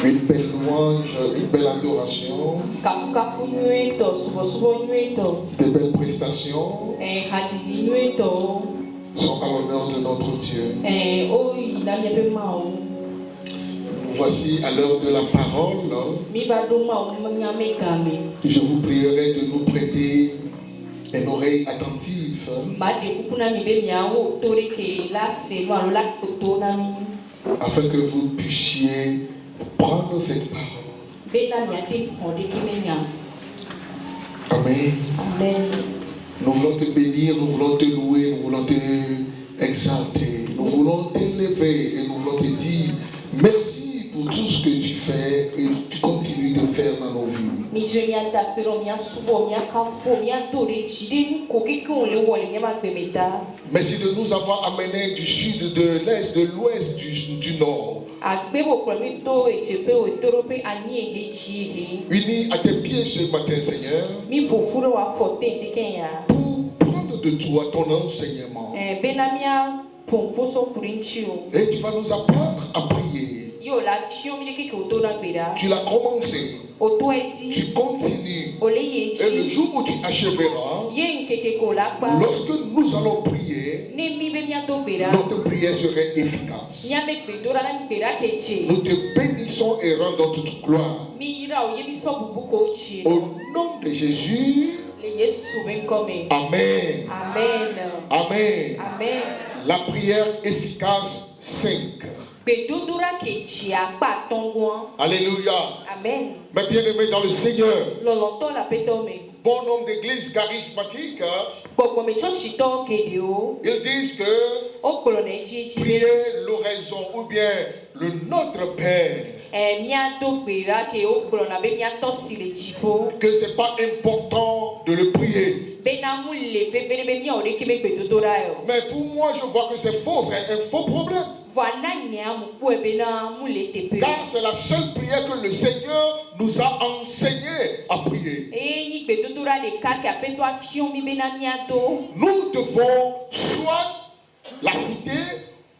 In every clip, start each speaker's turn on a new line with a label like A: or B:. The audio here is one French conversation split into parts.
A: Une belle louange, une belle adoration, de belles prestations sont à l'honneur de notre Dieu. Voici à l'heure de la parole. Je vous prierai de nous prêter une oreille attentive afin que vous puissiez prendre cette parole. Amen.
B: Amen.
A: Nous voulons te bénir, nous voulons te louer, nous voulons te exalter, nous voulons t'élever et nous voulons te dire merci pour tout ce que tu fais et tu continues de faire dans nos vies. Merci de nous avoir amenés du sud, de l'est, de l'ouest, du nord. Unis à tes pieds ce matin, Seigneur, pour prendre de toi ton enseignement. Et tu vas nous apprendre à prier. Tu l'as commencé, tu continues, et le jour où tu achèveras, lorsque nous allons prier, notre prière serait efficace. Nous te bénissons et rendons toute gloire. Au nom de Jésus, Amen.
B: Amen.
A: Amen.
B: Amen.
A: La prière efficace 5. Alléluia.
B: Amen.
A: Mes bien-aimés dans le Seigneur, bon nombre d'églises charismatiques, ils disent que prier l'oraison ou bien le Notre Père, que ce n'est pas important de le prier. Mais pour moi, je vois que c'est faux, c'est un faux problème. Car c'est la seule prière que le Seigneur nous a enseigné à prier. Nous devons soit la citer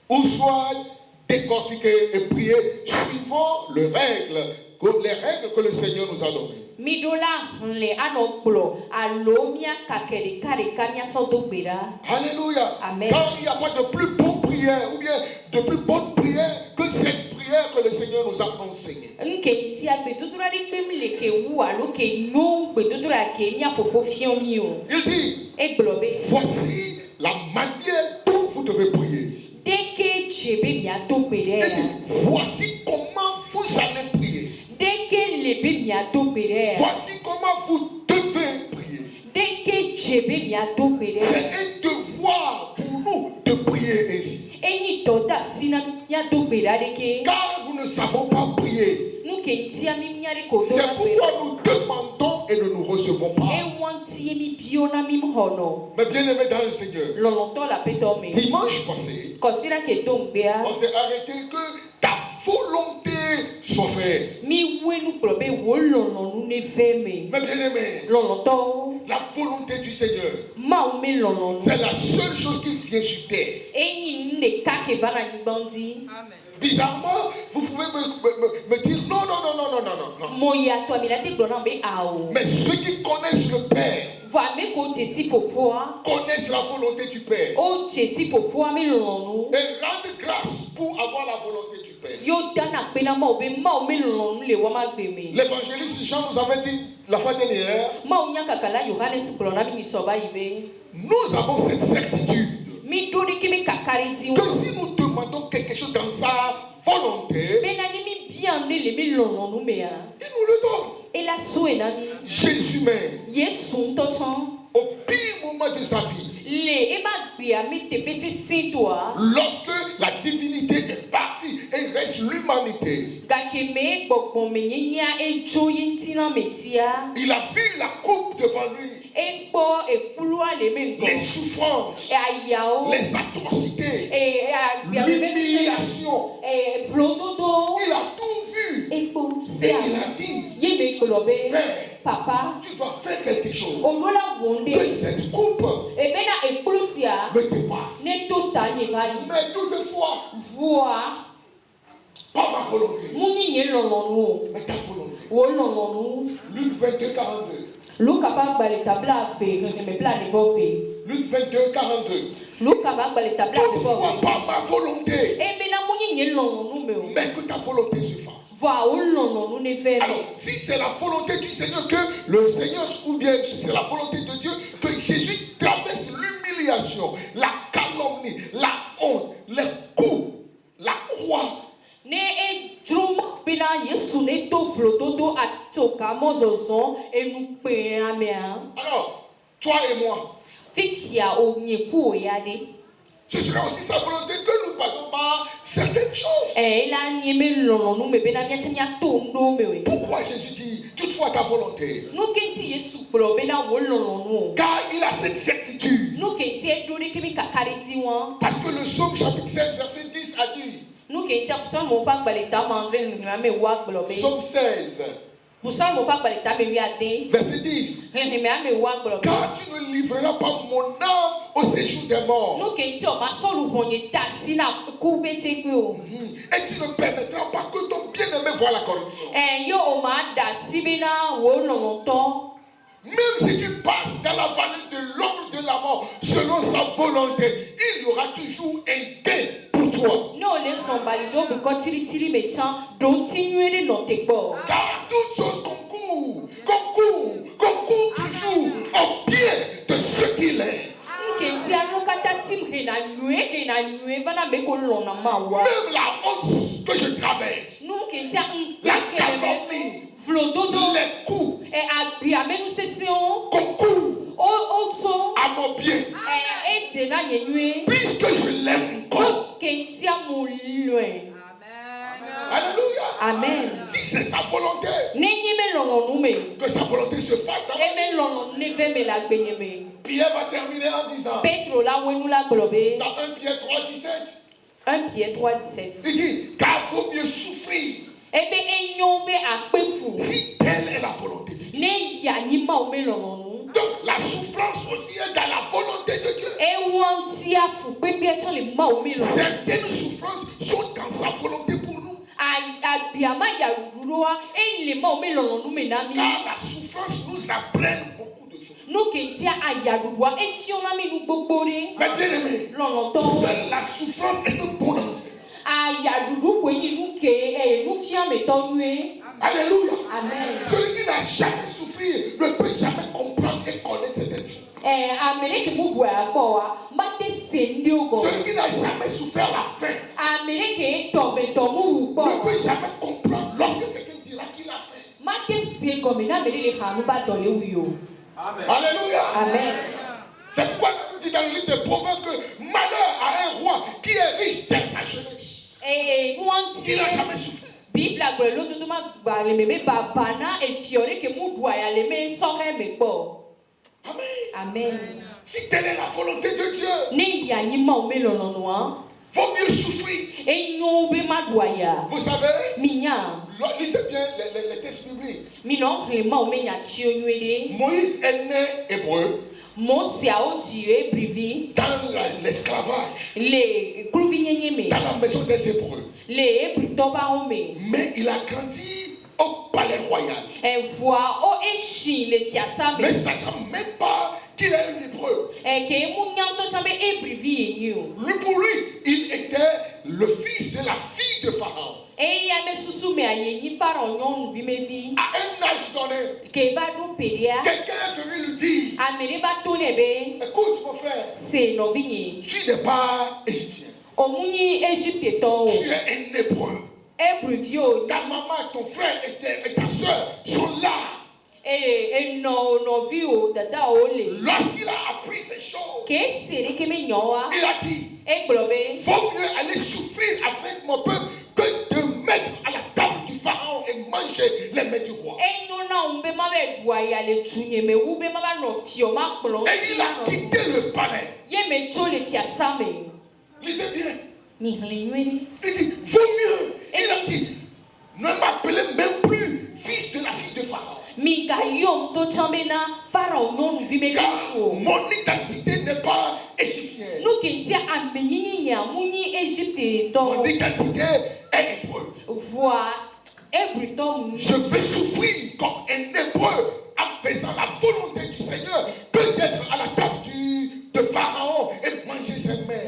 A: ou soit décortiquer et prier suivant les règles que le Seigneur nous a données. Alléluia.
B: Amen.
A: Car il n'y a pas de plus bonne prière ou bien de plus bonne prière que cette prière que le Seigneur nous a enseignée. Il dit, voici la manière dont vous devez prier. Il dit, voici comment vous allez prier. Voici comment vous devez prier. C'est un devoir pour nous de prier ainsi. Car nous ne savons pas prier. C'est pourquoi nous demandons et ne nous recevons pas. Mais bien aimé dans le Seigneur, dimanche passé, on s'est arrêté que ta volonté soit faite. Mais bien aimé, la volonté du Seigneur, c'est la seule chose qui vient sur terre. Bizarrement, vous pouvez me dire non. Mais ceux qui connaissent le Père connaissent la volonté du Père et rendent grâce pour avoir la volonté du Père. L'évangéliste Jean nous avait dit la fois dernière, nous avons cette certitude que si nous demandons quelque chose dans sa volonté, il nous le donne. Jésus même, au pire moment de sa vie, lorsque la divinité est partie et il reste l'humanité, il a vu la coupe devant lui, les souffrances, les atrocités, l'humiliation. Il a tout vu et il a dit, Père,
B: Papa,
A: tu dois faire quelque chose. Que cette coupe me dépasse. Mais toutefois,
B: voix,
A: pas ma volonté,
B: mais ta
A: volonté. Luc 22, 42.
B: Luc 22, 42. Toutefois,
A: pas ma volonté, mais que ta volonté se fasse. Alors, si c'est la volonté du Seigneur que le Seigneur, ou bien si c'est la volonté de Dieu, que Jésus traverse l'humiliation, la calomnie, la honte, les coups, la croix. Alors, toi et moi, ce sera aussi sa volonté que nous passons par certaines choses. Pourquoi Jésus dit toutefois ta volonté? Car il a cette certitude. Parce que le psaume chapitre 16 verset 10 a dit. Psaume 16. Verset 10. Car tu ne livreras pas mon âme au séjour des morts. Et tu ne permettras pas que ton bien-aimé voie la corruption. Même si tu passes dans la vallée de l'ombre de la mort, selon sa volonté, il y aura toujours un gain pour toi. Car toutes choses concourent toujours au bien de ce qu'il est. Même la honte que je traverse, la calomnie, les coups, concourent à mon bien, puisque je l'aime encore. Alléluia.
B: Amen.
A: Si c'est sa volonté, que sa volonté se fasse. Pierre va terminer en disant, dans 1 Pierre 3,17, il dit, car vaut mieux souffrir si telle est la volonté de Dieu. Donc la souffrance aussi est dans la volonté de Dieu. Certaines souffrances sont dans sa volonté pour nous. Car la souffrance nous apprend beaucoup de choses. Mais bien aimé, seule la souffrance est un bon enseignant. Alléluia.
B: Amen.
A: Celui qui n'a jamais souffert ne peut jamais comprendre et connaître certaines choses. Celui qui n'a jamais souffert la faim ne peut jamais comprendre lorsque quelqu'un dira qu'il a faim. Alléluia.
B: Amen.
A: C'est pourquoi nous dit dans le livre de Proverbes que malheur à un roi qui est riche dès sa jeunesse. Il n'a jamais souffert.
B: Amen.
A: Si telle est la volonté de Dieu, vaut mieux souffrir. Vous savez, lisez bien les textes bibliques. Moïse est né hébreu dans l'esclavage, dans la maison des Hébreux. Mais il a grandi au palais royal. Mais sachant même pas qu'il est un hébreu. Pour lui, il était le fils de la fille de Pharaon. À un âge donné, quelqu'un est venu lui dire, écoute mon frère, tu n'es pas égyptien. Tu es un hébreu. Ta maman, ton frère et ta soeur sont là. Lorsqu'il a appris ces choses, il a dit, vaut mieux aller souffrir avec mon peuple que de mettre à la table du pharaon et manger les mets du roi. Et il a quitté le palais. Lisez bien. Il dit, vaut mieux. Il a dit, ne m'appelez même plus fils de la fille de Pharaon. Car mon identité n'est pas égyptienne.
B: Je vais souffrir comme un hébreu en faisant la volonté du Seigneur que d'être à la table de Pharaon et manger ses mères.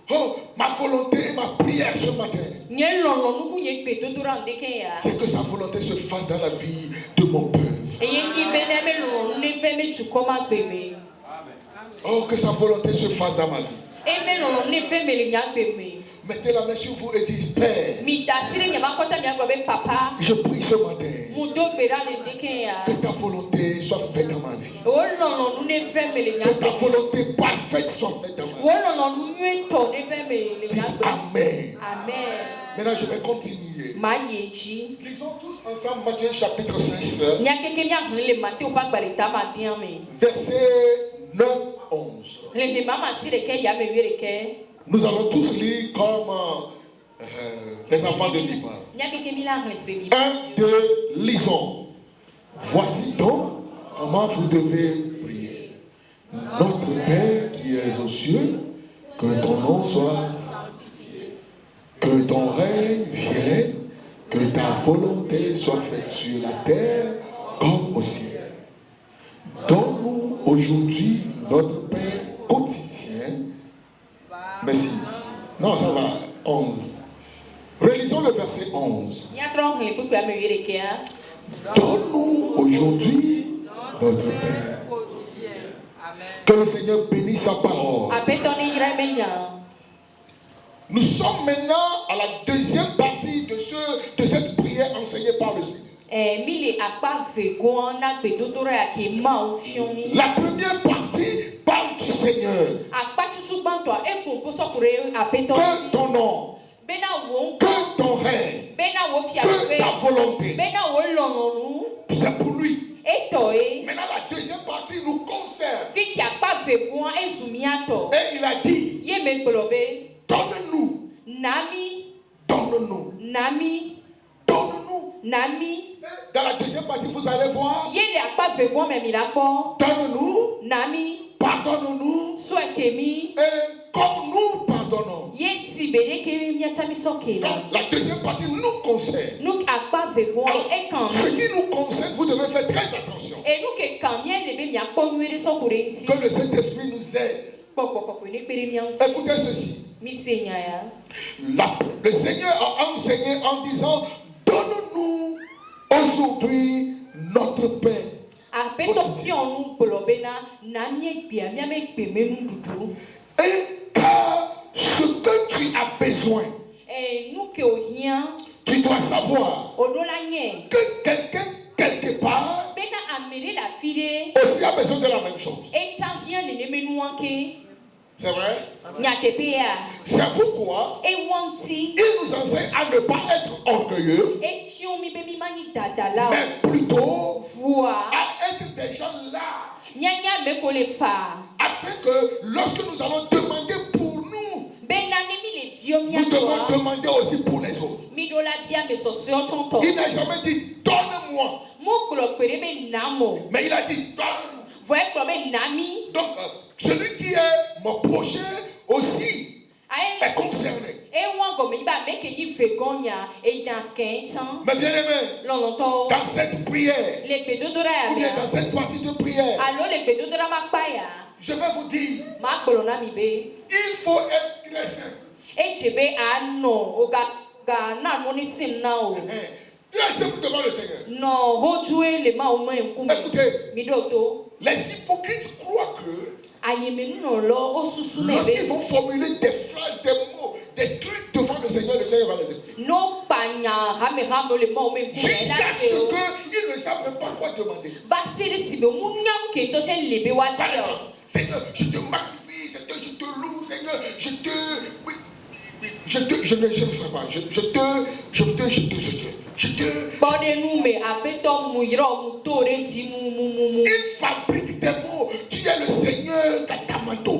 B: Oh, ma volonté et ma prière ce matin, c'est que sa volonté se fasse dans la vie de mon peuple. Oh, que sa volonté se fasse dans ma vie. Mettez la main sur vous et dites, Père, je prie ce matin que ta volonté soit faite dans ma vie. Que ta volonté parfaite soit faite dans ma vie. Dites Amen. Maintenant, je vais continuer. Lisons tous ensemble Matthieu chapitre 6, verset 9 à 11. Nous allons tous lire comme les enfants de Libre. 1, 2, lisons. Voici donc comment vous devez prier. Notre Père qui es aux cieux, que ton nom soit sanctifié, que ton règne vienne, que ta volonté soit faite sur la terre comme au ciel. Donne-nous aujourd'hui notre pain quotidien. Merci. Non, ça va. 11. Relisons le verset 11. Donne-nous aujourd'hui notre pain. Que le Seigneur bénisse sa parole. Nous sommes maintenant à la deuxième partie de cette prière enseignée par le Seigneur. La première partie parle du Seigneur. Que ton nom, que ton règne, que ta volonté, c'est pour lui. Maintenant la deuxième partie nous concerne. Et il a dit, donne-nous, donne-nous, donne-nous. Dans la deuxième partie, vous allez voir. Donne-nous, pardonne-nous, et comme nous pardonnons. Donc, la deuxième partie nous concerne. Alors, ce qui nous concerne, vous devez faire très attention. Que le Saint-Esprit nous aide. Écoutez ceci. Le Seigneur a enseigné en disant, donne-nous aujourd'hui notre pain. Et car ce que tu as besoin, tu dois savoir que quelqu'un quelque part aussi a besoin de la même chose. C'est vrai? C'est pourquoi il nous enseigne à ne pas être orgueilleux, mais plutôt à être des gens là, afin que lorsque nous allons demander pour nous, nous devons demander aussi pour les autres. Il n'a jamais dit donne-moi, mais il a dit donne-nous. Donc celui qui est mon prochain aussi est concerné. Mais bien aimé, dans cette prière, ou bien dans cette partie de prière, je vais vous dire, il faut être très simple. Très simple devant le Seigneur. Écoutez, les hypocrites croient que lorsqu'ils vont formuler des phrases, des mots, des trucs devant le Seigneur va les écouter. Jusqu'à ce qu'ils ne savent même pas quoi demander. Par exemple, Seigneur, je te magnifie, Seigneur, je te loue, Seigneur, je il fabrique des mots. Tu es le Seigneur Katamato.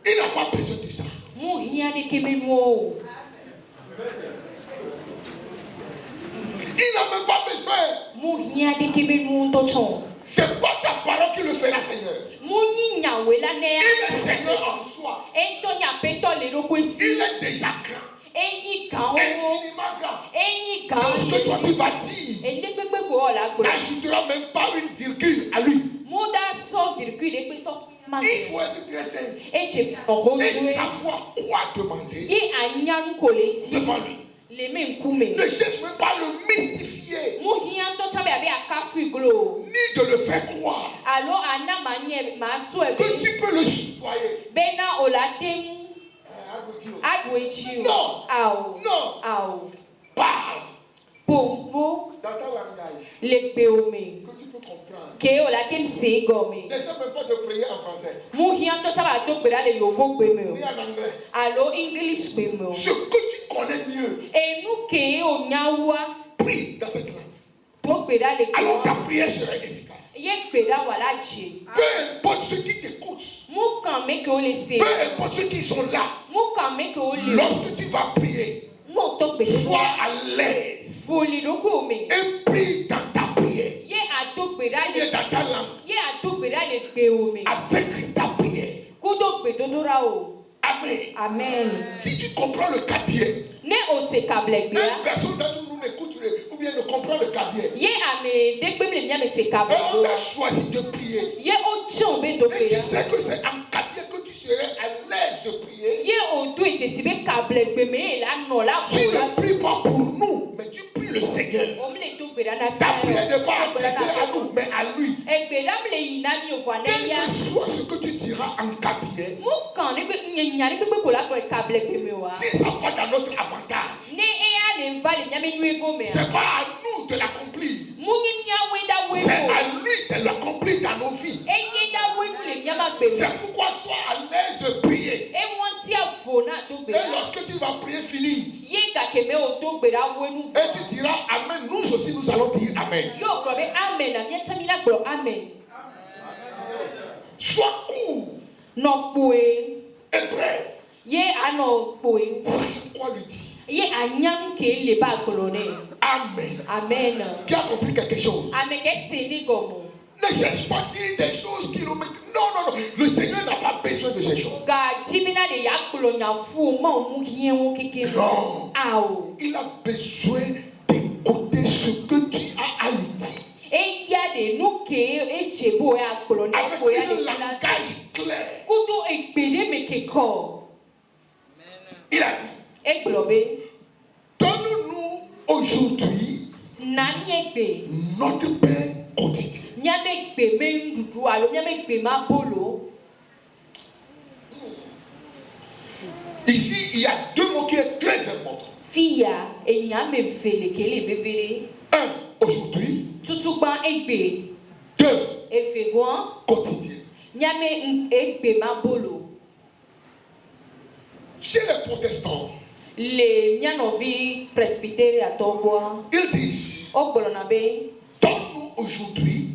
B: Il n'a pas besoin de ça. Il n'a même pas besoin. C'est pas ta parole qui le fera, Seigneur. Il est Seigneur en soi. Il est déjà grand. Infiniment grand. Tout ce que toi tu vas dire, n'ajoutera même pas une virgule à lui. Il faut être très simple et savoir quoi demander devant lui. Ne cherche même pas à le mystifier, ni de le faire croire que tu peux le soudoyer. Non, non, parle dans ta langage que tu peux comprendre. N'essaie même pas de prier en français ni en anglais. Ce que tu connais mieux, prie dans cette langue. Alors ta prière sera efficace. Peu importe ceux qui t'écoutent, peu importe ceux qui sont là, lorsque tu vas prier, sois à l'aise et prie dans ta prière. Prie dans ta langue avec ta prière. Amen.
A: Amen.
B: Si tu comprends le cabier, une personne d'entre nous n'écoute ou bien ne comprend le cabier, on a choisi de prier. Et tu sais que c'est un cabier que tu serais à l'aise de prier. Tu ne pries pas pour nous, mais tu pries le Seigneur. Ta prière n'est pas adressée à nous, mais à lui. Quel que soit ce que tu diras en cabier, si ça va dans notre avantage, c'est pas à nous de l'accomplir, c'est à lui de l'accomplir dans nos vies. C'est pourquoi sois à l'aise de prier. Et lorsque tu vas prier, finis. Et tu diras Amen. Nous aussi, nous allons dire Amen. Sois court et bref. Sache quoi lui dire. Amen.
A: Amen.
B: Tu as compris quelque chose? Ne cherche pas à dire des choses qui nous mettent. Non, non, non. Le Seigneur n'a pas besoin de ces choses. Non. Il a besoin d'écouter ce que tu as à lui dire. Avec un langage clair. Il a dit, donne-nous aujourd'hui notre pain quotidien. Ici, il y a deux mots qui sont très importants. Un, aujourd'hui. Deux, quotidien. Chez les protestants, ils disent, donne-nous aujourd'hui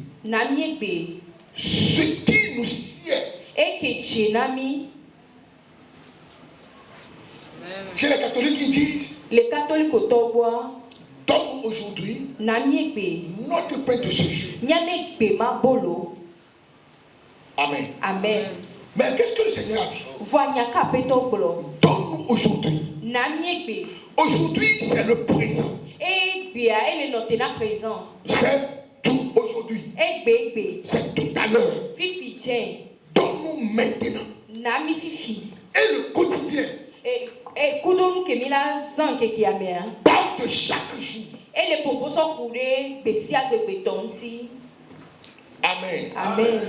B: ce qui nous sied. Chez les catholiques, ils disent, donne-nous aujourd'hui notre pain de ce jour. Amen.
A: Amen.
B: Mais qu'est-ce que le Seigneur a dit? Donne-nous aujourd'hui. Aujourd'hui, c'est le présent. C'est tout aujourd'hui. C'est tout à l'heure. Donne-nous maintenant. Et le quotidien. Parle de chaque jour. Amen.
A: Amen.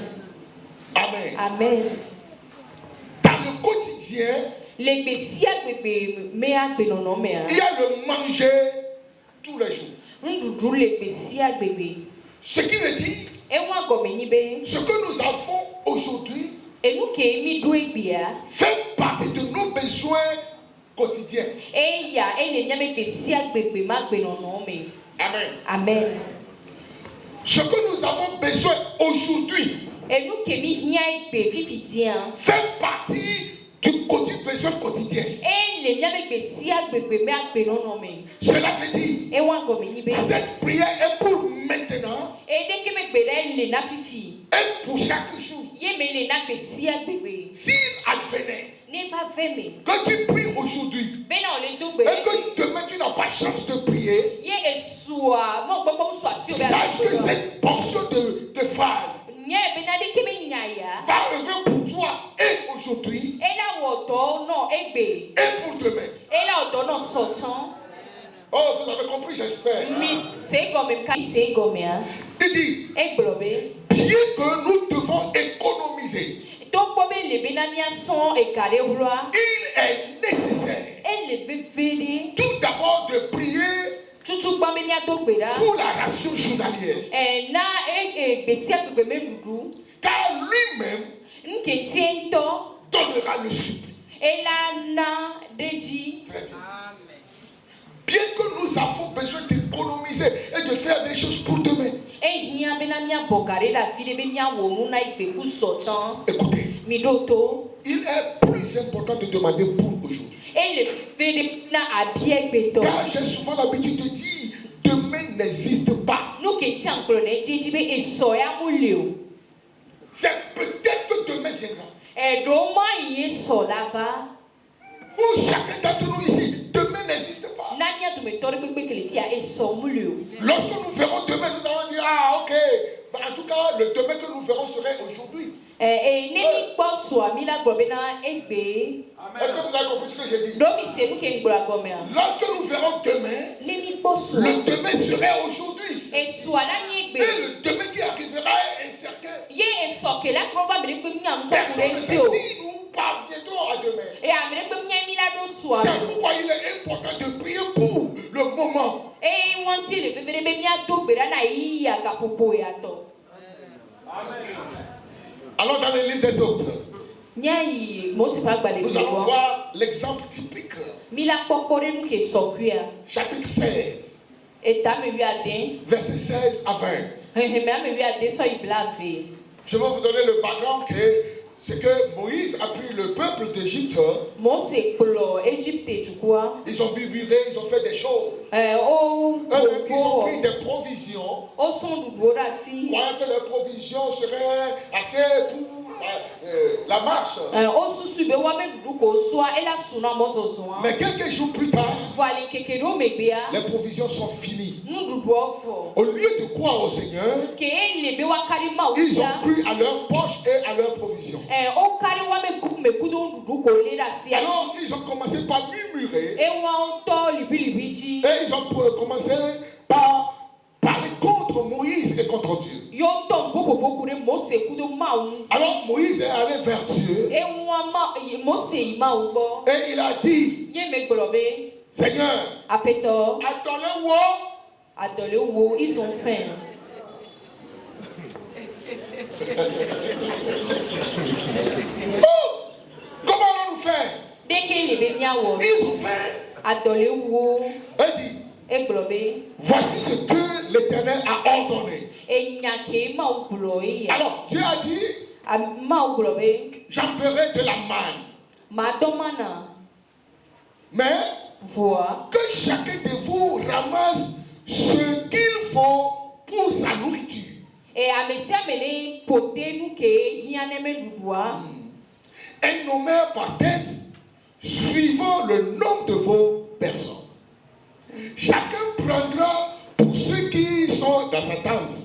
B: Amen.
A: Amen.
B: Dans le quotidien, il y a le manger tous les jours. Ce qui veut dire, ce que nous avons aujourd'hui fait partie de nos besoins quotidiens. Amen.
A: Amen.
B: Ce que nous avons besoin aujourd'hui fait partie du besoin quotidien. Cela veut dire cette prière est pour maintenant et pour chaque jour. S'il advenait quand tu pries aujourd'hui et que demain tu n'as pas chance de prier, sache que cette portion de phrase va arriver pour toi et aujourd'hui et pour demain. Oh, vous avez compris, j'espère. Il dit, bien que nous devons économiser, il est nécessaire tout d'abord de prier pour la ration journalière. Car lui-même donnera le supplice. Bien que nous avons besoin d'économiser et de faire des choses pour demain. Écoutez, il est plus important de demander pour aujourd'hui. Car j'ai souvent l'habitude de dire, demain n'existe pas. C'est peut-être que demain viendra. Pour chacun d'entre nous ici, demain n'existe pas. Lorsque nous verrons demain, nous allons dire, ah ok, en tout cas, le demain que nous verrons serait aujourd'hui. Est-ce que vous avez compris ce que j'ai dit? Lorsque nous verrons demain, le demain serait aujourd'hui. Et le demain qui arrivera est incertain. Si nous parviendrons à demain, c'est pourquoi il est important de prier pour le moment. Allons dans les livres des autres. Nous allons voir l'exemple typique. Chapitre 16. Verset 16 à 20. Je vais vous donner le background c'est que Moïse a pris le peuple d'Égypte. Ils ont murmuré, ils ont fait des choses. Ils ont pris des provisions. Croyant que les provisions seraient assez pour la marche. Mais quelques jours plus tard, les provisions sont finies. Au lieu de croire au Seigneur, ils ont pris à leur poche et à leurs provisions. Alors ils ont commencé par murmurer. Et ils ont commencé par parler contre Moïse et contre Dieu. Alors Moïse est allé vers Dieu. Et il a dit, Seigneur, attends-le,
A: ils ont faim.
B: Comment allons-nous faire? Ils ont faim. Elle dit, voici ce que l'Éternel a ordonné. Alors Dieu a dit, j'enverrai de la manne. Mais que chacun de vous ramasse ce qu'il faut pour sa nourriture. Un nommeur par tête, suivant le nombre de vos personnes. Chacun prendra pour ceux qui sont dans sa tente.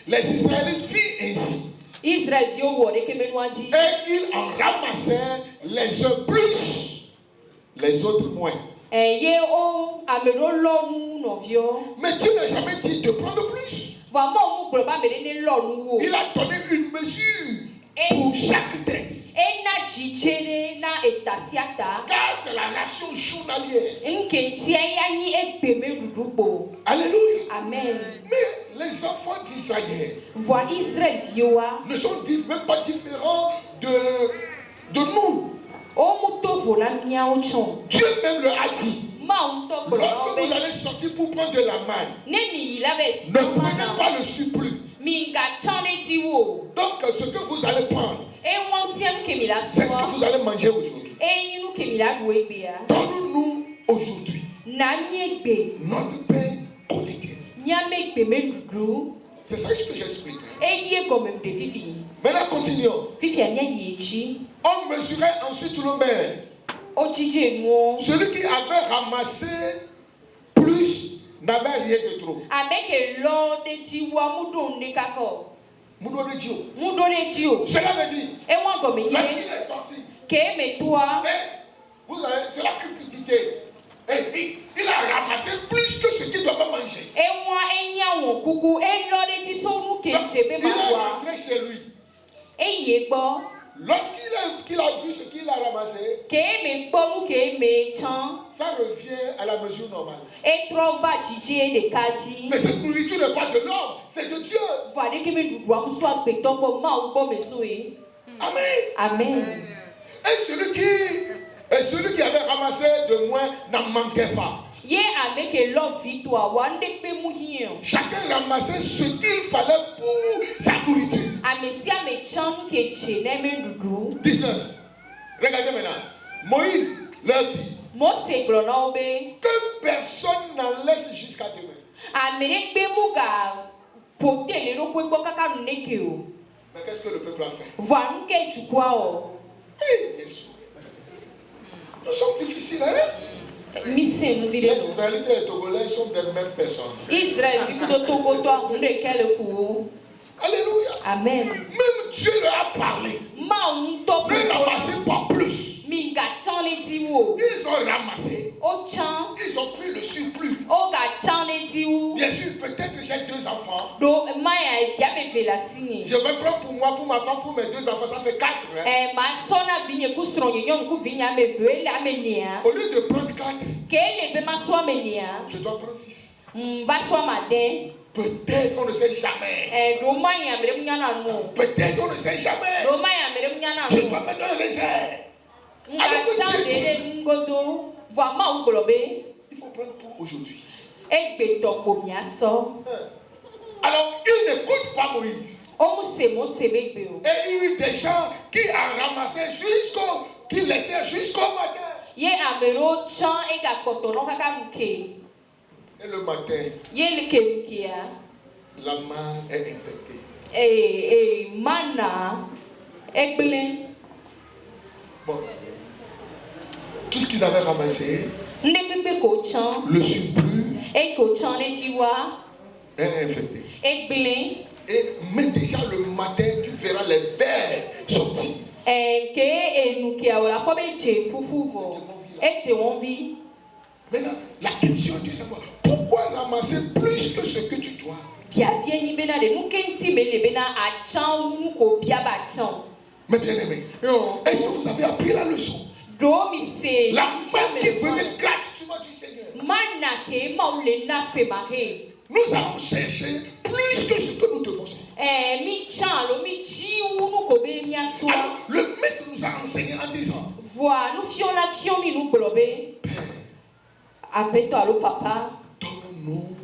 B: Les Israélites firent ainsi. Et ils en ramassèrent les uns plus, les autres moins. Mais Dieu n'a jamais dit de prendre plus. Il a donné une mesure pour chaque tête. Car c'est la ration journalière. Alléluia. Amen. Mais les enfants d'Israël ne sont même pas différents de nous. Dieu même leur a dit, lorsque vous allez sortir pour prendre de la manne, ne prenez pas le surplus. Donc, ce que vous allez prendre, c'est ce que vous allez manger aujourd'hui. Donne-nous aujourd'hui notre pain quotidien. C'est ça que j'explique. Maintenant, continuons. On mesurait ensuite le maire. Celui qui avait ramassé plus n'avait rien de trop. Cela veut dire, lorsqu'il est sorti, vous avez, c'est la cupidité. Il a ramassé plus que ce qu'il doit pas manger. Il est rentré chez lui. Lorsqu'il a vu ce qu'il a ramassé, ça revient à la mesure normale. Mais cette nourriture n'est pas de l'homme, c'est de Dieu. Amen.
A: Amen.
B: Et celui qui avait ramassé de moins n'en manquait pas. Chacun ramassait ce qu'il fallait pour sa nourriture. 19. Regardez maintenant. Moïse leur dit que personne n'en laisse jusqu'à demain. Mais qu'est-ce que le peuple a fait? Nous sommes difficiles, hein? Les Israélites et les Togolais sont des mêmes personnes. Alléluia.
A: Amen.
B: Même Dieu leur a parlé. Mais ils n'ont ramassé pas plus. Ils ont ramassé. Ils ont pris le surplus. Bien sûr, peut-être que j'ai 2 enfants. Je vais prendre pour moi, pour ma femme, pour mes 2 enfants, ça fait 4. Hein? Au lieu de prendre 4, je dois prendre 6. Peut-être on ne sait jamais. Peut-être on ne sait jamais. Je dois mettre un réserve. Il faut prendre pour aujourd'hui. Alors, il n'écoute pas Moïse. Et il y a eu des gens qui ont ramassé qui laissaient jusqu'au matin. Et le matin, la main est infectée. Bon. Tout ce qu'ils avaient ramassé, le surplus est infecté. Mais déjà le matin, tu verras les vers sortir. Maintenant, la question est de savoir pourquoi ramasser plus que ce que tu dois. Mais bien aimé, est-ce que vous avez appris la leçon? La main qui venait gratuitement du Seigneur. Nous allons chercher plus que ce que nous devons faire. Alors, le maître nous a enseigné en disant donne-nous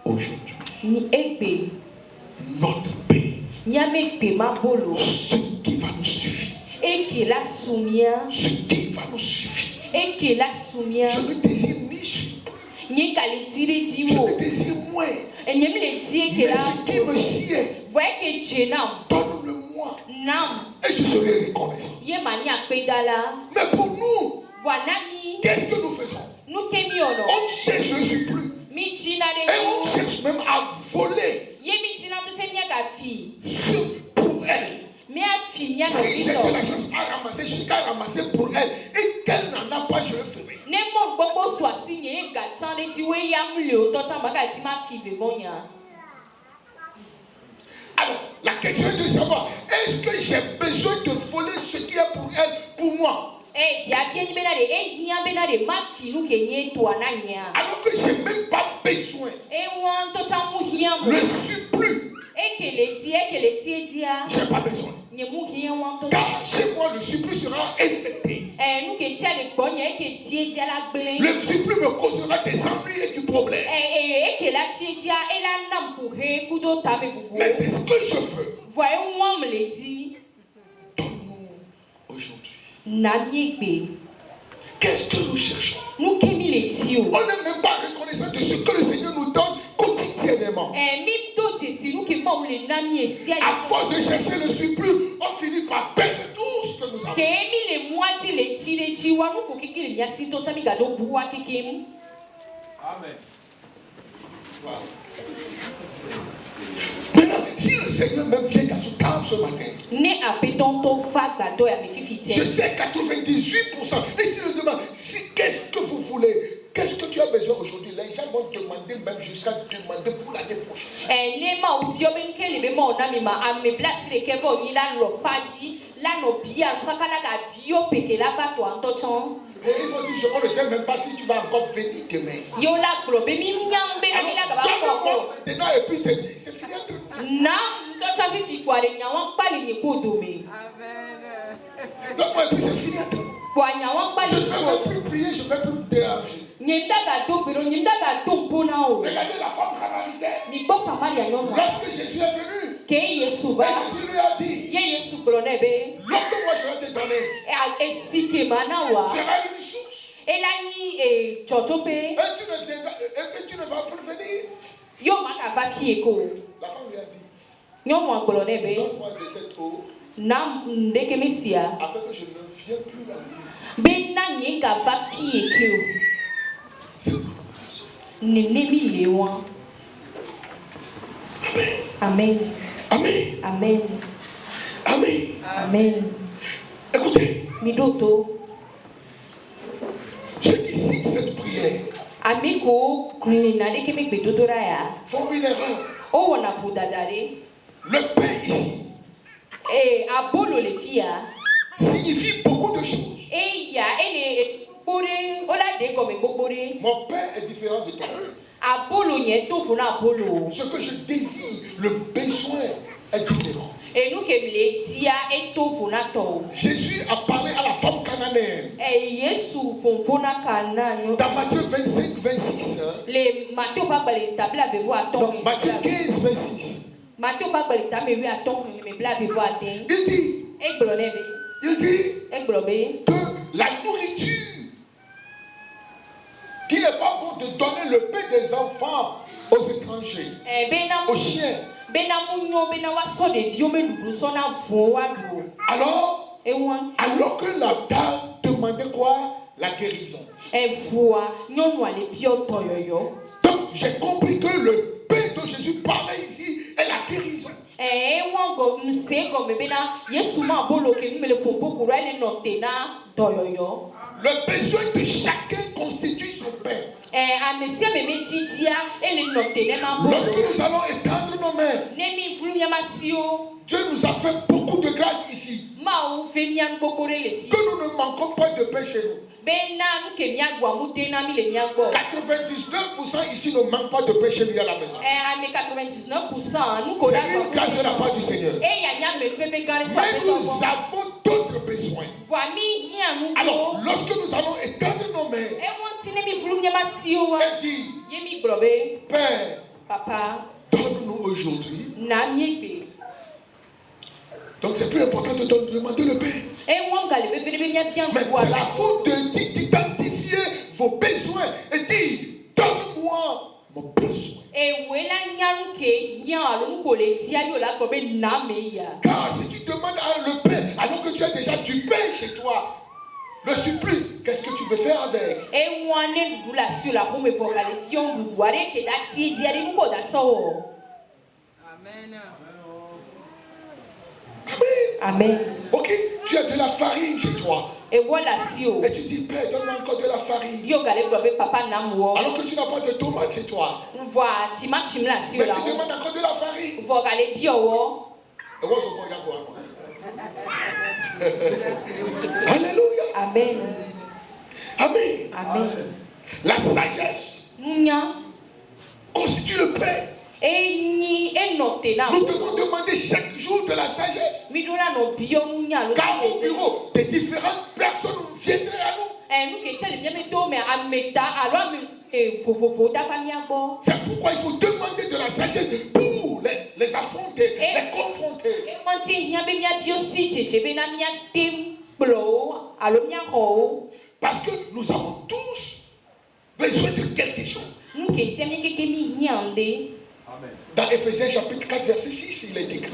B: aujourd'hui notre pain, ce qui va nous suffire. Ce qui va nous suffire. Je ne désire ni surplus. Je ne désire moins. Mais ce qui me sied, donne-le-moi. Et je serai reconnaissant. Mais pour nous, qu'est-ce que nous faisons? On cherche le surplus. Et on cherche même à voler pour elle. Si j'ai de la chance à ramasser, jusqu'à ramasser pour elle, et qu'elle n'en a pas, je le ferai. Alors, la question est de savoir, est-ce que j'ai besoin de voler ce qui est pour elle, pour moi? Alors que je n'ai même pas besoin. Le surplus. Je n'ai pas besoin. Car chez moi, le surplus sera infecté. Le surplus me causera des ennuis et du problème. Mais c'est ce que je veux. Donne-nous aujourd'hui. Qu'est-ce que nous cherchons? On n'est même pas reconnaissant de ce que le Seigneur nous donne quotidiennement. À force de chercher le surplus, on finit par perdre tout ce que nous avons. Amen. Voilà. Maintenant, si le Seigneur même vient qu'à ce calme ce matin, je sais 98%. Et si le demande, qu'est-ce que vous voulez? Qu'est-ce que tu as besoin aujourd'hui? Les gens vont demander même jusqu'à demander pour l'année prochaine. Et il faut dire, je ne sais même pas si tu vas encore venir demain. Maintenant, et puis te dire, c'est fini entre nous. Donc, moi, et puis c'est fini entre nous. Je ne vais même plus prier, je ne vais plus déranger. Regardez la femme samaritaine. Lorsque Jésus est venu, et Jésus lui a dit, lorsque moi je vais te donner, tu auras une source. Et tu ne vas plus venir. La femme lui a dit, donne-moi de cette eau, afin que je ne vienne plus la vie. Amen. Amen.
A: Amen.
B: Amen.
A: Amen.
B: Écoutez.
A: Midoto.
B: Je dis ici cette prière. Font une erreur. Le pain ici signifie beaucoup de choses. Mon pain est différent de toi. Ce que je désire, le besoin est différent. Jésus a parlé à la femme cananéenne. Dans Matthieu 25, 26. Donc Matthieu 15, 26. Il dit que la nourriture qui n'est pas bon de donner le pain des enfants aux étrangers, aux chiens. Alors que la dame demandait quoi? La guérison. Donc j'ai compris que le pain dont Jésus parlait ici est la guérison. Le besoin de chacun constitue son pain. Lorsque nous allons étendre nos mains, Dieu nous a fait beaucoup de grâce ici. Que nous ne manquons pas de pain chez nous. 99% ici ne manquent pas de pain chez lui à la maison. C'est une grâce de la part du Seigneur. Mais nous avons d'autres besoins. Alors, lorsque nous allons étendre nos mains et dire, Père,
A: Papa,
B: donne-nous aujourd'hui. Donc c'est plus important de demander le pain. Mais c'est la faute d'identifier vos besoins et dire, donne-moi mon besoin. Car si tu demandes le pain, alors que tu as déjà du pain chez toi, le surplus, qu'est-ce que tu veux faire avec?
A: Amen.
B: Amen. Ok, tu as de la farine chez toi. Et tu dis, Père, donne-moi encore de la farine. Alors que tu n'as pas de tomates chez toi. Mais tu demandes encore de la farine. Alléluia.
A: Amen.
B: Amen.
A: Amen.
B: La sagesse constitue le pain. Nous devons demander chaque jour de la sagesse. Car au bureau, des différentes personnes viendraient à nous.
A: C'est pourquoi il faut demander de la sagesse pour les affronter, les confronter. Parce que nous avons tous besoin de quelque chose. Dans Ephésiens chapitre 4, verset 6, il est écrit.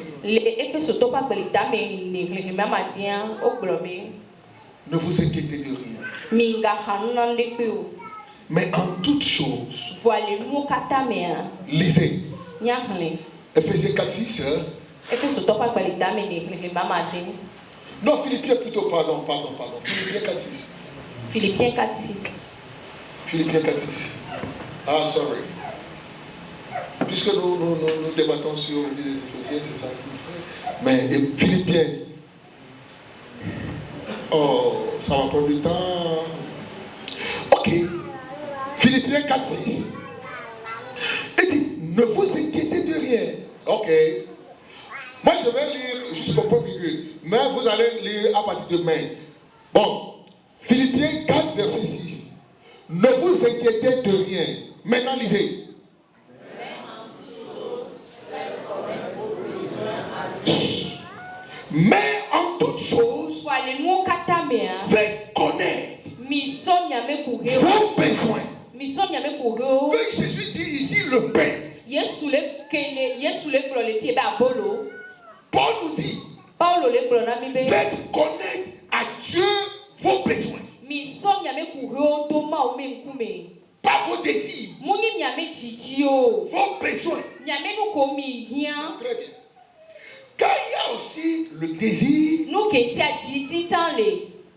A: Ne vous inquiétez de rien. Mais en toutes choses, lisez. Ephésiens 4, 6. Non, Philippiens plutôt, pardon. Philippiens 4, 6.
B: Philippiens 4, 6.
A: Philippiens 4, 6. Ah, sorry. Puisque nous débattons sur les Éphésiens, c'est ça. Mais Philippiens. Oh, ça va prendre du temps. Ok. Philippiens 4, 6. Il dit, ne vous inquiétez de rien. Ok. Moi, je vais lire jusqu'au point virgule. Mais vous allez lire à partir de mai. Bon. Philippiens 4, verset 6. Ne vous inquiétez de rien. Maintenant, lisez. Mais en toutes choses, faites connaître vos besoins. Oui, Jésus dit ici le pain. Paul nous dit, faites connaître à Dieu vos besoins. Pas vos désirs. Vos besoins. Très bien. Car il y a aussi le désir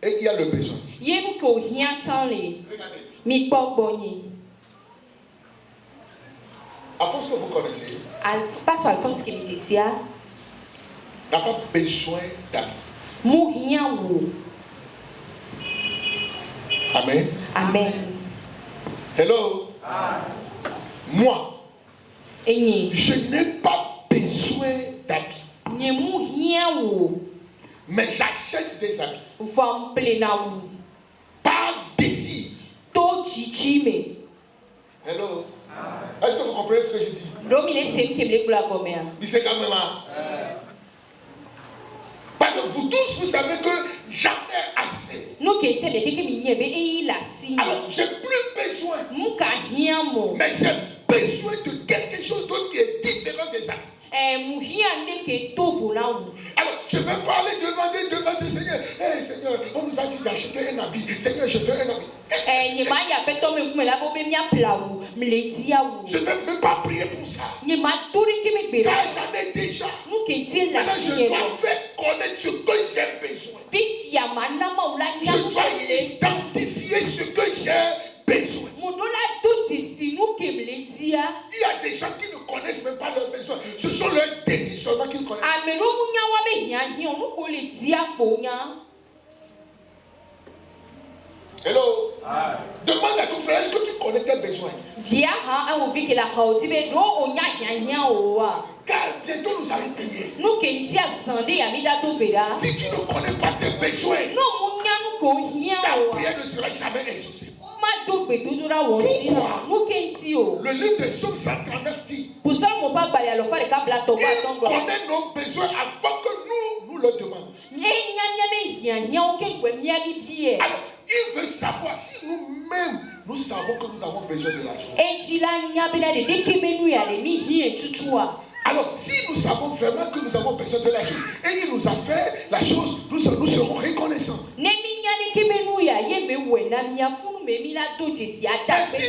A: et il y a le besoin. Regardez. Alphonse que vous connaissez n'a pas besoin d'habits. Amen.
B: Amen.
A: Hello. Moi, je n'ai pas besoin d'habits. Mais j'achète des habits. Par désir. Hello. Est-ce que vous comprenez ce que je dis? Il sait quand même. Parce que vous tous, vous savez que jamais assez. Alors, j'ai plus besoin. Mais j'ai besoin de quelque chose d'autre qui est différent des autres. Alors, je ne vais pas aller demander Seigneur. Hey, Seigneur, on nous a dit d'acheter un habit. Seigneur, je veux un habit. Je ne vais même pas prier pour ça. Car j'en ai déjà. Maintenant, je dois faire connaître ce que j'ai besoin. Je dois identifier ce que j'ai besoin. Il y a des gens qui ne connaissent même pas leurs besoins. Ce sont leurs désirs seulement qu'ils connaissent. Hello. Demande à ton frère, est-ce que tu connais tes besoins? Car bientôt nous allons prier. Si tu ne connais pas tes besoins, ta prière ne sera jamais exaucée. Pourquoi? Le livre de Psaume 139 dit, il connaît nos besoins avant que nous le demandions. Alors, il veut savoir si nous-mêmes, nous savons que nous avons besoin de l'argent. Alors, si nous savons vraiment que nous avons besoin de l'argent et il nous a fait la chose, nous serons reconnaissants. Mais si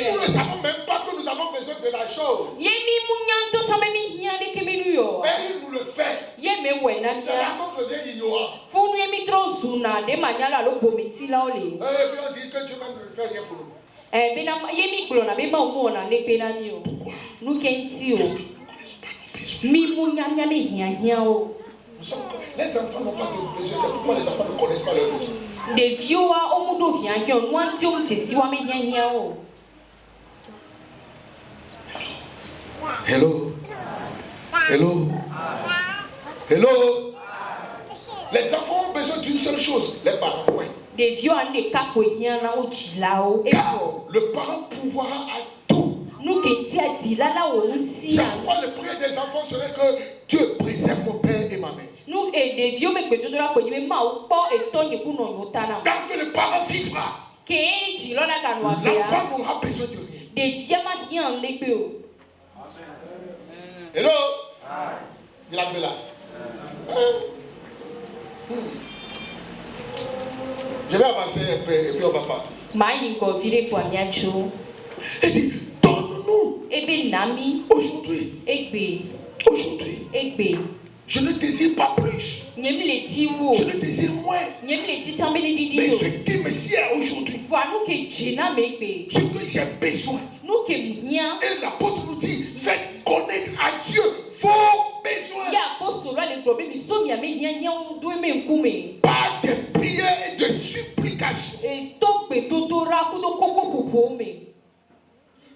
A: nous ne savons même pas que nous avons besoin de la chose, et il nous le fait, c'est là qu'on devient ignorant. Et puis on dit que Dieu même ne le fait rien pour nous. Pourquoi? Les enfants n'ont pas de besoin, c'est pourquoi les enfants ne connaissent pas leurs besoins. Hello. Hello. Hello. Les enfants ont besoin d'une seule chose, les parents. Oui.
B: le parent pouvoir a tout. C'est pourquoi le prière des enfants serait que Dieu préserve mon père et ma mère. Tant que le parent vivra, l'enfant n'aura besoin de rien. Hello? Il a de là. Je vais avancer un peu et puis on va partir. Il dit, donne-nous aujourd'hui. Je ne désire pas plus. Je ne désire moins. Mais ce qui me sert aujourd'hui, ce que j'ai besoin. Et l'apôtre nous dit, faites connaître à Dieu vos besoins. Par des prières et de supplications.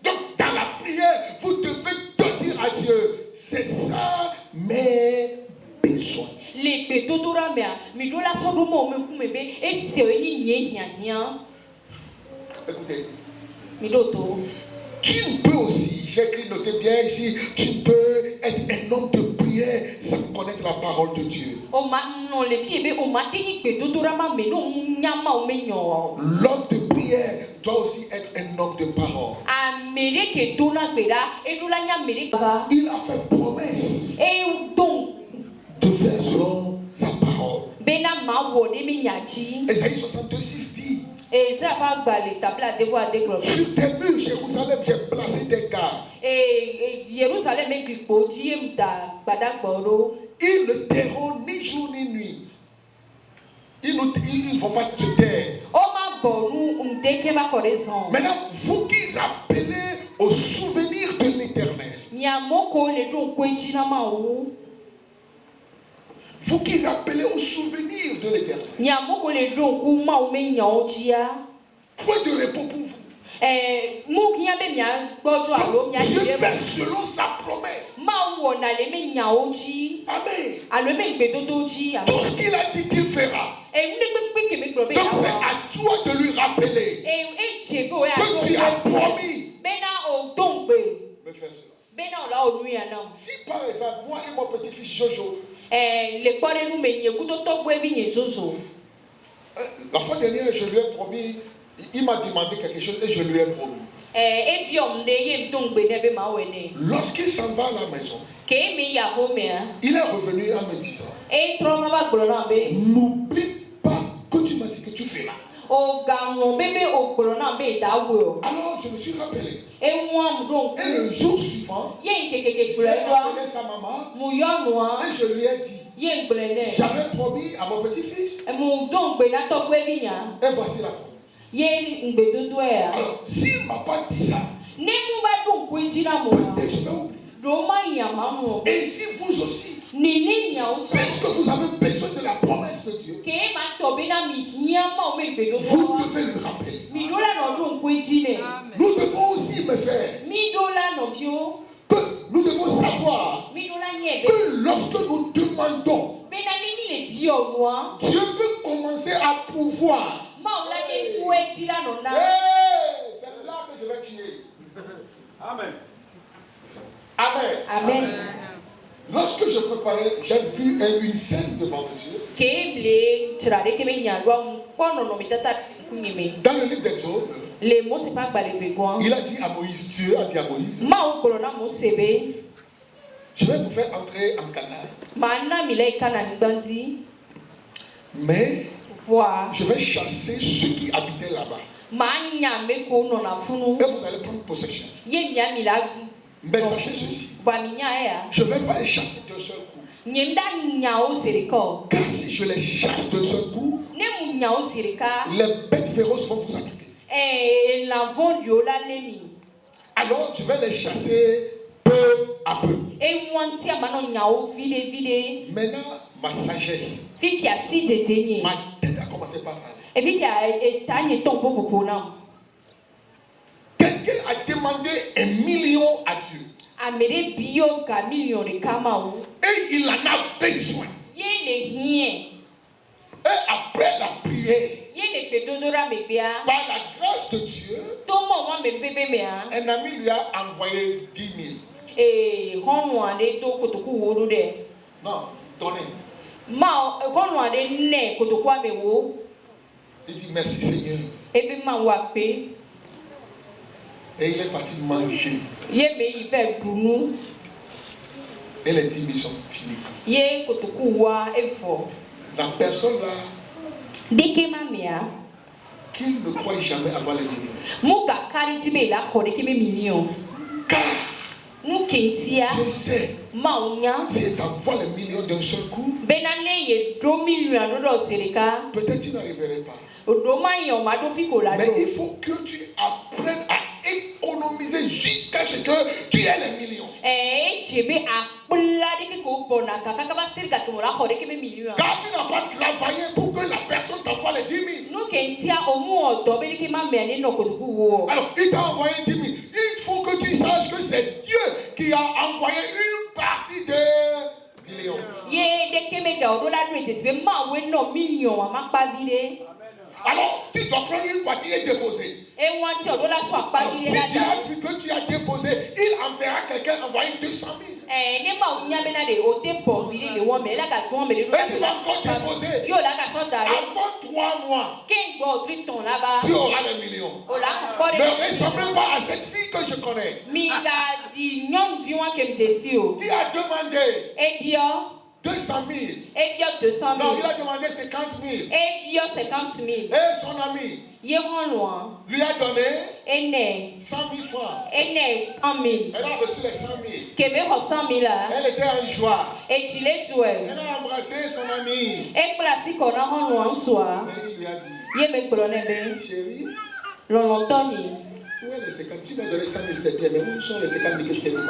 B: Donc dans la prière, vous devez te dire à Dieu, c'est ça mes besoins. Écoutez. Tu peux aussi, j'ai écrit, notez bien ici, tu peux être un homme de prière sans connaître la parole de Dieu. L'homme de prière doit aussi être un homme de parole. Il a fait promesse de faire selon sa parole. Ésaïe 62:6 dit, sur tes murs, Jérusalem, j'ai placé des gardes. Ils ne tairont ni jour ni nuit. Ils ne vont pas te taire. Maintenant, vous qui rappelez au souvenir de l'Éternel. Vous qui rappelez au souvenir de l'Éternel. Point de repos pour vous. Dieu fait selon sa promesse. Amen. Tout ce qu'il a dit qu'il fera. Donc c'est à toi de lui rappeler que tu as promis me faire cela. Si par exemple, moi et mon petit-fils Jojo, la fois dernière, je lui ai promis, il m'a demandé quelque chose et je lui ai promis. Lorsqu'il s'en va à la maison, il est revenu en me disant, n'oublie pas que tu m'as dit que tu fais là. Alors je me suis rappelé. Et le jour suivant, j'ai appelé sa maman et je lui ai dit, j'avais promis à mon petit-fils et voici la promesse. Alors, s'il ne m'a pas dit ça, peut-être je vais oublier. Et si vous aussi, est-ce que vous avez besoin de la promesse de Dieu? Vous devez le rappeler. Nous devons aussi me faire que nous devons savoir que lorsque nous demandons, Dieu peut commencer à pouvoir. C'est là que je vais crier. Amen. Amen. Amen. Lorsque je préparais, j'ai vu une scène devant Dieu. Dans le livre d'Exode, il a dit à Moïse, Dieu a dit à Moïse, je vais vous faire entrer en Canaan. Mais je vais chasser ceux qui habitaient là-bas. Et vous allez prendre possession. Mais sachez ceci. Je ne vais pas les chasser d'un seul coup. Car si je les chasse d'un seul coup, les bêtes féroces vont vous attaquer. Alors je vais les chasser peu à peu. Maintenant, ma sagesse, ma tête a commencé par parler. Quelqu'un a demandé 1 million à Dieu. Et il en a besoin. Et après la prière, Par la grâce de Dieu, un ami lui a envoyé 10 000. Non, donnez. Il dit merci Seigneur. Et il est parti manger. Et les 10 000 sont finis. La personne là, qui ne croit jamais avoir les millions. Car je sais, si tu envoies les millions d'un seul coup, peut-être tu n'arriverais pas. Mais il faut que tu apprennes à économiser jusqu'à ce que tu aies les millions. Car tu n'as pas travaillé pour que la personne t'envoie les 10 000. Alors, il t'a envoyé 10 000. Il faut que tu saches que c'est Dieu qui a envoyé une partie des millions. Alors, tu dois prendre une partie et déposer. Si tu as vu que tu as déposé, il enverra quelqu'un envoyer 200 000. Et tu vas encore déposer. Avant 3 mois, tu auras les millions. Ne ressemble pas à cette fille que je connais. Qui a demandé 200 000. Non, il a demandé 50 000. Et son ami lui a donné 100 000 francs. Elle a reçu les 100 000. Elle était en joie. Elle a embrassé son ami. Et il lui a dit, chérie, où est les 50 000? Tu m'as donné 100 000, c'est bien, mais où sont les 50 000 que je t'ai demandé?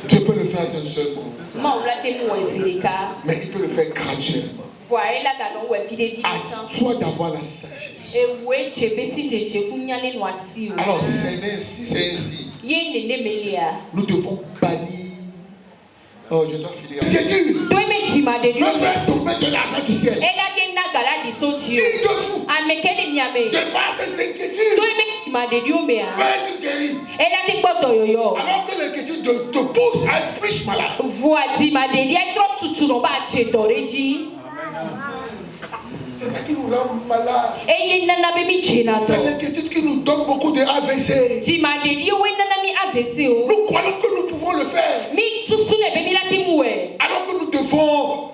B: Dieu peut le faire d'un seul coup. Mais il peut le faire graduellement. À toi d'avoir la sagesse. Alors si c'est ainsi, nous devons bannir. Oh, je dois finir. Me faire tomber de l'argent du ciel. Qui de vous dépasse ces inquiétudes? Peut être guéri. Alors que l'inquiétude te pousse à être plus malade. C'est ça qui nous rend malade. C'est l'inquiétude qui nous donne beaucoup de AVC. Nous croyons que nous pouvons le faire. Alors que nous devons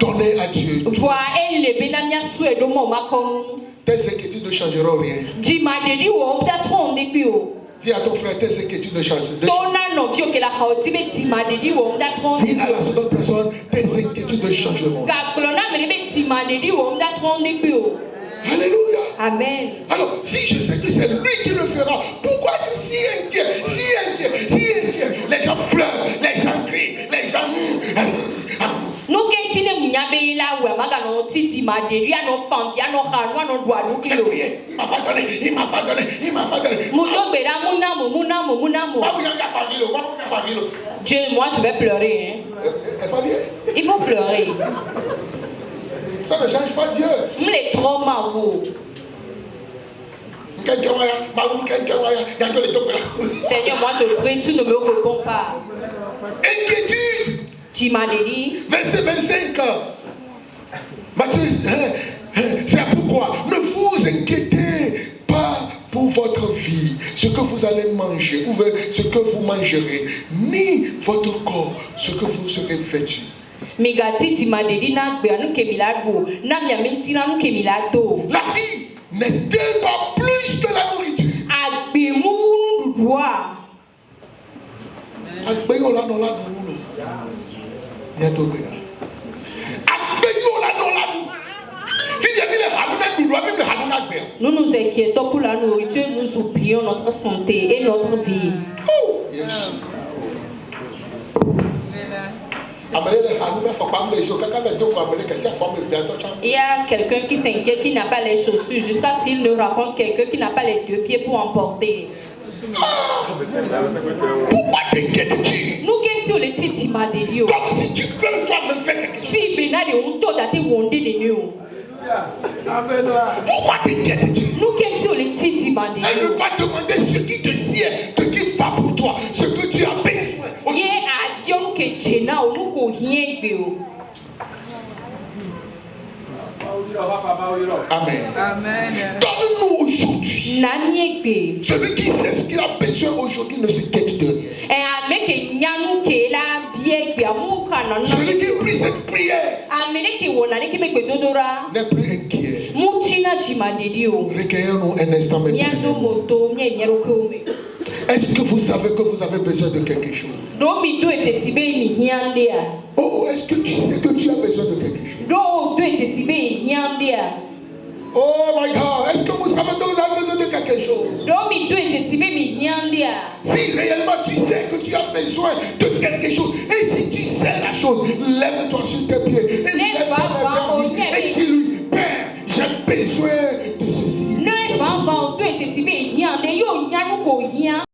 B: donner à Dieu. Tes inquiétudes ne changeront rien. Dis à ton frère, tes inquiétudes ne changeront rien. Dis à la seconde personne, tes inquiétudes ne changeront rien. Alléluia. Amen. Alors, si je sais que c'est lui qui le fera, pourquoi je suis si inquiet? Les gens pleurent, les gens crient, les gens... Il m'a pas donné.
A: Dieu, moi je vais pleurer. Il faut pleurer.
B: Ça ne change pas Dieu.
A: Les traumas, vous. Seigneur, moi je prie, tu ne me réponds pas.
B: Inquiétude.
A: Tu m'as dit.
B: Verset 25. Matthieu, c'est pourquoi ne vous inquiétez pas pour votre vie, ce que vous allez manger, ou ce que vous mangerez, ni votre corps, ce que vous serez vêtu. La vie n'est-elle pas plus que la nourriture?
A: Nous nous inquiétons pour la nourriture, nous oublions notre santé et notre vie.
B: Oh, yes.
A: Il y a quelqu'un qui s'inquiète, qui n'a pas les chaussures, jusqu'à ce qu'il nous raconte quelqu'un qui n'a pas les 2 pieds pour emporter.
B: Pourquoi t'inquiètes-tu?
A: Nous qui sommes les petits madérios.
B: Comme si tu peux toi-même faire quelque chose.
A: Si Brina de Unto date wondé de nous.
B: Pourquoi t'inquiètes-tu?
A: Nous qui sommes les petits madérios.
B: Elle ne va demander ce qui te sied, ce qui va pour toi, ce que tu as besoin.
A: Yé a yon que Chena ou nous ko rien que.
B: Amen.
C: Amen.
B: Donne-nous aujourd'hui.
A: Nanié
B: Celui qui sait ce qu'il a besoin aujourd'hui ne s'inquiète de rien.
A: et avec Nyanou qui la bien que amour canon.
B: Celui qui prie cette prière
A: Amene qui wona ne qui me dodora.
B: n'est plus inquiet.
A: Mutina chimadedio.
B: Recueillons-nous un instant
A: Nyando
B: maintenant.
A: moto nyanyero kome.
B: Est-ce que vous savez que vous avez besoin de quelque chose?
A: Do mi do ete sibe ni hiandea.
B: Oh, est-ce que tu sais que tu as besoin de quelque chose?
A: Do ete sibe hiandea.
B: Oh my God, est-ce que vous savez que vous avez besoin de quelque chose?
A: Do mi do ete sibe mi hiandea.
B: Si réellement tu sais que tu as besoin de quelque chose, et si tu sais la chose, lève-toi sur tes pieds et lève-toi et dis-lui, Père, j'ai besoin de ceci.
A: Ne va va do ete sibe hiandea yo nyanuko hian.